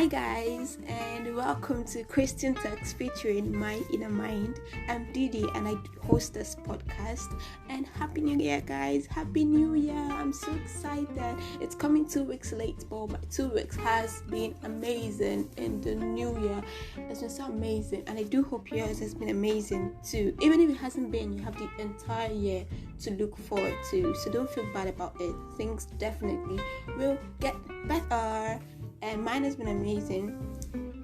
Hi guys, and welcome to Christian Talks featuring My Inner Mind. I'm Didi and I host this podcast. And Happy New Year guys, Happy New Year. I'm so excited. It's coming 2 weeks late, but my 2 weeks has been amazing in the new year. It's been so amazing and I do hope yours has been amazing too. Even if it hasn't been, you have the entire year to look forward to. So don't feel bad about it. Things definitely will get better. And mine has been amazing.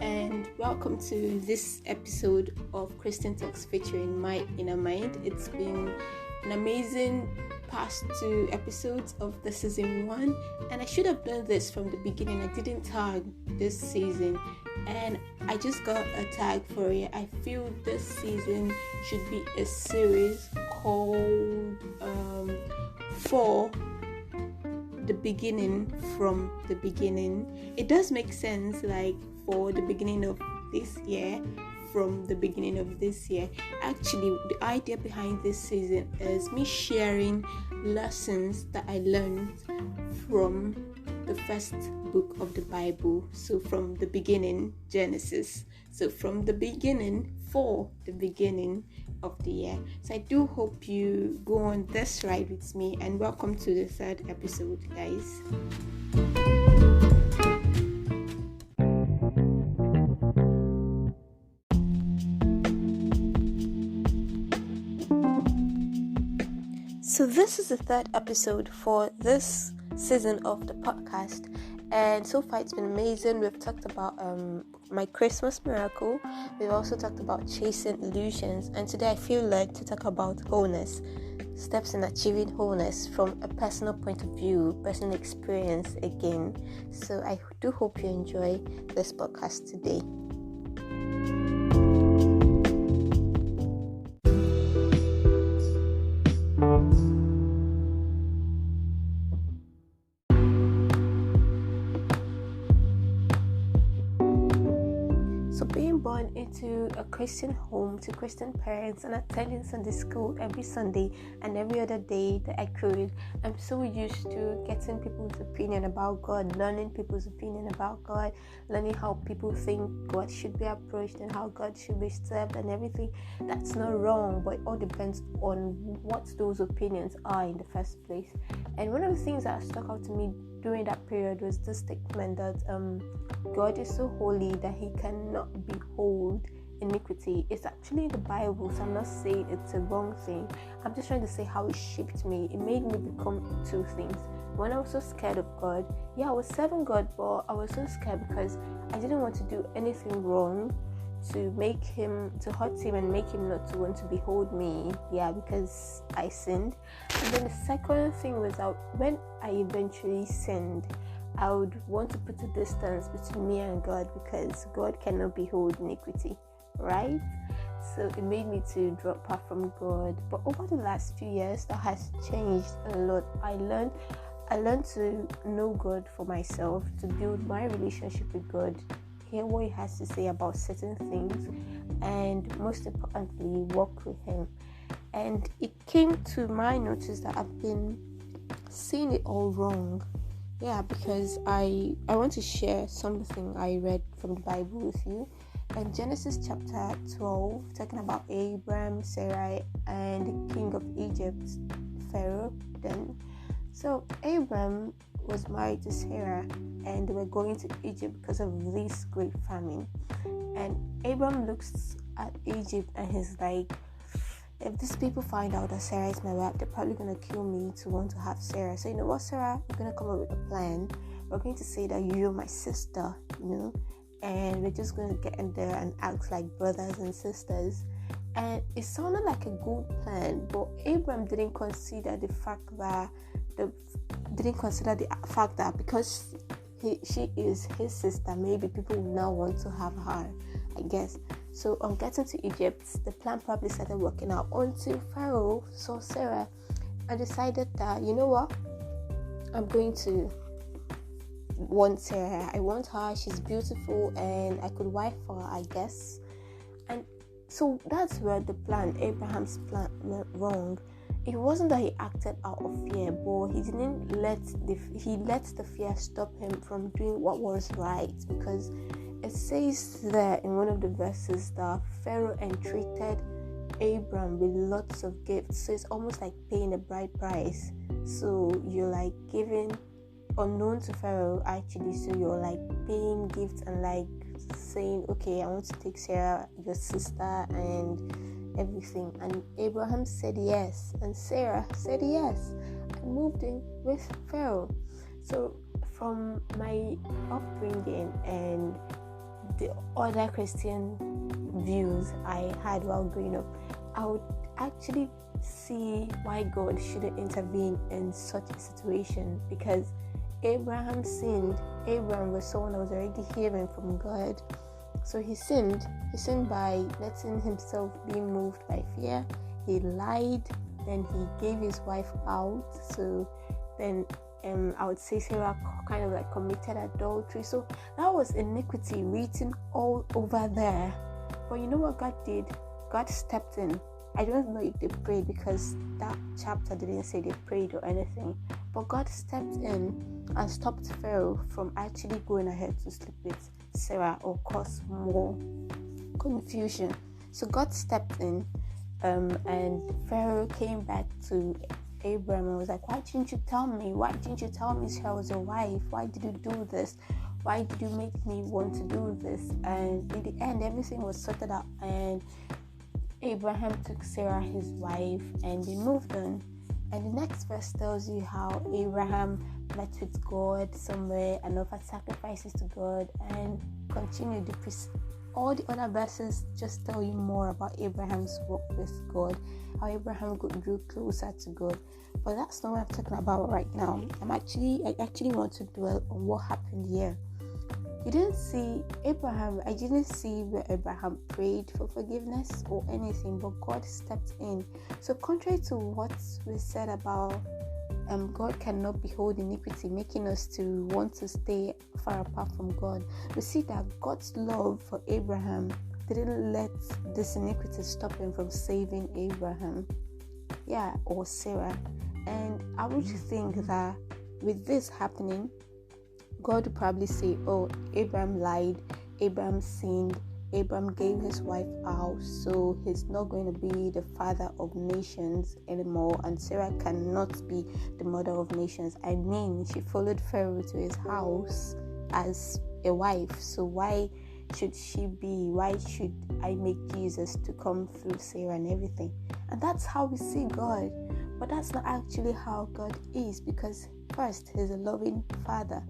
And welcome to this episode of Christian Talks featuring My Inner Mind. It's been an amazing past 2 episodes of the season 1, and I should have done this from the beginning. I didn't tag this season, and I just got a tag for it. I feel this season should be a series called For the Beginning, from the beginning. It does make sense, like for the beginning of this year, from the beginning of this year. Actually, the idea behind this season is me sharing lessons that I learned from the first book of the Bible. So from the beginning, Genesis. So from the beginning, for the beginning of the year. So I do hope you go on this ride with me, and welcome to the 3rd episode, guys. So this is the 3rd episode for this season of the podcast, and so far it's been amazing. We've talked about my Christmas miracle. We've also talked about chasing illusions, and today I feel led to talk about wholeness, steps in achieving wholeness from a personal point of view, personal experience again. So I do hope you enjoy this podcast today. So being born into a Christian home, to Christian parents, and attending Sunday school every Sunday and every other day that I could, I'm so used to getting people's opinion about God, learning people's opinion about God, learning how people think God should be approached and how God should be served and everything. That's not wrong, but it all depends on what those opinions are in the first place. And one of the things that stuck out to me during that period was the statement that God is so holy that he cannot behold iniquity. It's actually in the Bible, so I'm not saying it's a wrong thing. I'm just trying to say how it shaped me. It made me become 2 things. When I was so scared of God, I was serving God, but I was so scared because I didn't want to do anything wrong to hurt him and make him not to want to behold me, because I sinned. And then the second thing was that when I eventually sinned, I would want to put a distance between me and God because God cannot behold iniquity, right? So it made me to drop apart from God. But over the last few years, that has changed a lot. I learned to know God for myself, to build my relationship with God, hear what he has to say about certain things, and most importantly, work with him. And it came to my notice that I've been seeing it all wrong. Because I want to share something I read from the Bible with you. In Genesis chapter 12, talking about Abraham, Sarai, and the king of Egypt, Pharaoh then. So Abraham was married to Sarah, and they were going to Egypt because of this great famine. And Abraham looks at Egypt and he's like, if these people find out that Sarah is my wife, they're probably going to kill me to want to have Sarah. So you know what, Sarah? We're going to come up with a plan. We're going to say that you're my sister, and we're just going to get in there and act like brothers and sisters. And it sounded like a good plan, but Abraham didn't consider the fact that because she is his sister, maybe people will now want to have her, I guess. So on getting to Egypt, the plan probably started working out until Pharaoh saw Sarah and decided that, you know what, I'm going to want Sarah. I want her. She's beautiful and I could wife her, I guess. And so that's where Abraham's plan went wrong. it wasn't that he acted out of fear, but he didn't let the fear stop him from doing what was right, because it says there in one of the verses that Pharaoh entreated Abram with lots of gifts. So it's almost like paying a bride price. So you're like giving unknown to Pharaoh actually. So you're like paying gifts and like saying, okay, I want to take Sarah, your sister, and everything. And Abraham said yes, and Sarah said yes, and moved in with Pharaoh. So from my upbringing and the other Christian views I had while growing up, I would actually see why God shouldn't intervene in such a situation, because Abraham sinned. Abraham was someone that was already hearing from God, so he sinned by letting himself be moved by fear. He lied, then he gave his wife out. So then I would say Sarah kind of like committed adultery. So that was iniquity written all over there. But you know what God did? God stepped in. I don't know if they prayed, because that chapter didn't say they prayed or anything. But God stepped in and stopped Pharaoh from actually going ahead to sleep with Sarah or cause more confusion. So God stepped in, and Pharaoh came back to Abraham and was like, why didn't you tell me? Why didn't you tell me Sarah was your wife? Why did you do this? Why did you make me want to do this? And in the end, everything was sorted out, and Abraham took Sarah, his wife, and they moved on. And the next verse tells you how Abraham met with God somewhere and offered sacrifices to God and continued. All the other verses just tell you more about Abraham's walk with God, how Abraham grew closer to God. But that's not what I'm talking about right now. I actually want to dwell on what happened here. I didn't see where Abraham prayed for forgiveness or anything, but God stepped in. So contrary to what we said about God cannot behold iniquity, making us to want to stay far apart from God, we see that God's love for Abraham didn't let this iniquity stop him from saving Abraham, or Sarah. And I would think that with this happening, God would probably say, oh, Abraham lied, Abraham sinned, Abraham gave his wife out, so he's not going to be the father of nations anymore, and Sarah cannot be the mother of nations. I mean, she followed Pharaoh to his house as a wife, so why should I make Jesus to come through Sarah and everything? And that's how we see God. But that's not actually how God is, because first, he's a loving father.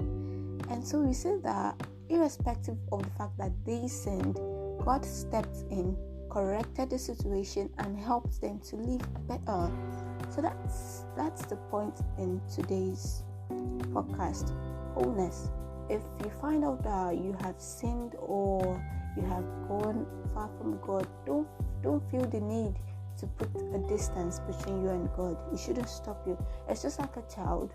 And so we see that irrespective of the fact that they sinned, God stepped in, corrected the situation, and helped them to live better. So that's the point in today's podcast, Wholeness. If you find out that you have sinned or you have gone far from God, don't feel the need to put a distance between you and God. It shouldn't stop you. It's just like a child.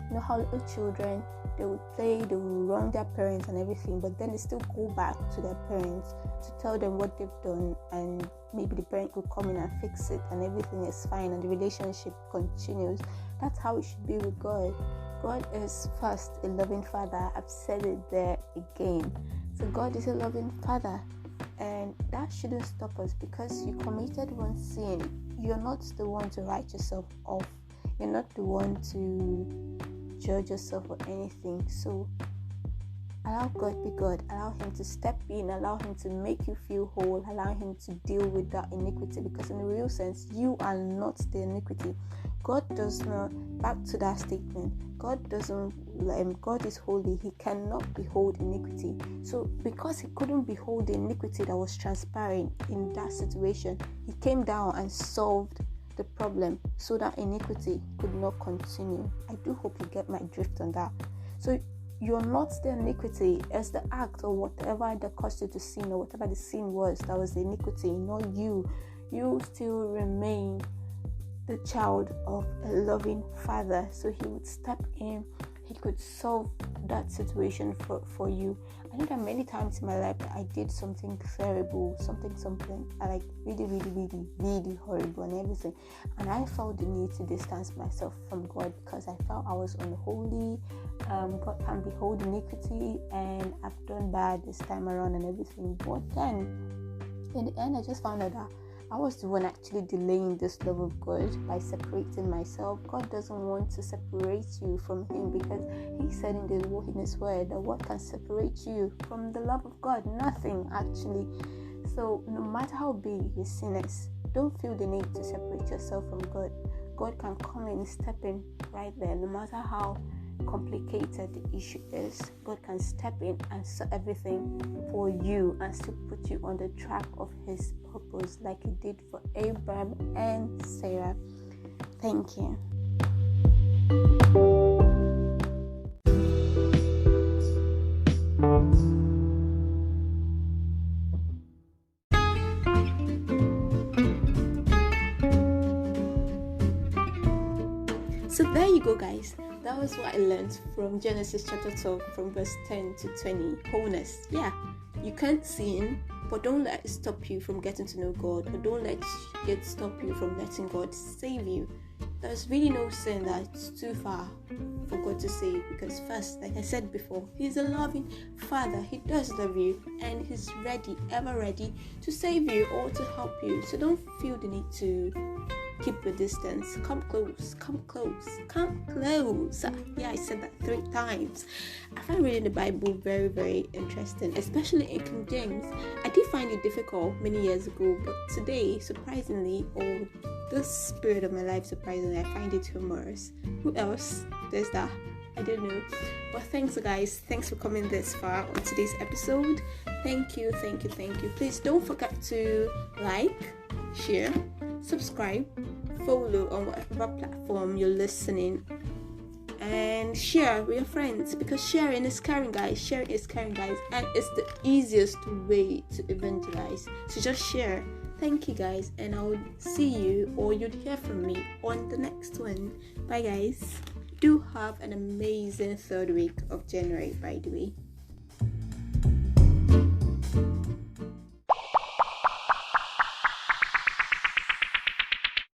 You know how little children, they will play, they will wrong their parents and everything, but then they still go back to their parents to tell them what they've done, and maybe the parent will come in and fix it and everything is fine and the relationship continues. That's how it should be with God. God is first a loving father. I've said it there again. So God is a loving father, and that shouldn't stop us. Because you committed one sin, you're not the one to write yourself off. You're not the one to judge yourself or anything. So allow God be God. Allow him to step in. Allow him to make you feel whole. Allow him to deal with that iniquity, because in the real sense, you are not the iniquity. God does not, back to that statement, God is holy. He cannot behold iniquity. So because he couldn't behold the iniquity that was transpiring in that situation, he came down and solved the problem so that iniquity could not continue. I do hope you get my drift on that. So you're not the iniquity, as the act or whatever that caused you to sin, or whatever the sin was that was the iniquity, not you. You still remain the child of a loving father. So he would step in, He could solve that situation for you. I know that many times in my life I did something terrible, something I like really horrible and everything, and I felt the need to distance myself from God because I felt I was unholy. God can behold iniquity, and I've done bad this time around and everything. But then in the end, I just found out that I was the one actually delaying this love of God by separating myself. God doesn't want to separate you from Him, because He said in His word that what can separate you from the love of God? Nothing, actually. So no matter how big your sin is, don't feel the need to separate yourself from God. God can come in, step in right there. No matter how complicated the issue is, God can step in and sort everything for you and still put you on the track of His purpose, like He did for Abraham and Sarah. Thank you. So there you go, guys. That was what I learned from Genesis chapter 12 from verse 10 to 20. Wholeness. Yeah, you can't sin, but don't let it stop you from getting to know God, or don't let it stop you from letting God save you. There's really no sin that's too far for God to save, because first, like I said before, He's a loving Father. He does love you, and He's ready, ever ready to save you or to help you. So don't feel the need to keep your distance. Come close. Yeah, I said that 3 times. I find reading the Bible very, very interesting, especially in King James. I did find it difficult many years ago, but today, surprisingly, or this period of my life, surprisingly, I find it humorous. Who else? There's that. I don't know. But thanks, guys. Thanks for coming this far on today's episode. Thank you. Please don't forget to like, share, subscribe, follow on whatever platform you're listening, and share with your friends, because sharing is caring, guys, and it's the easiest way to evangelize. So just share. Thank you, guys, and I'll see you, or you'll hear from me on the next one. Bye, guys. Do have an amazing 3rd week of January, by the way.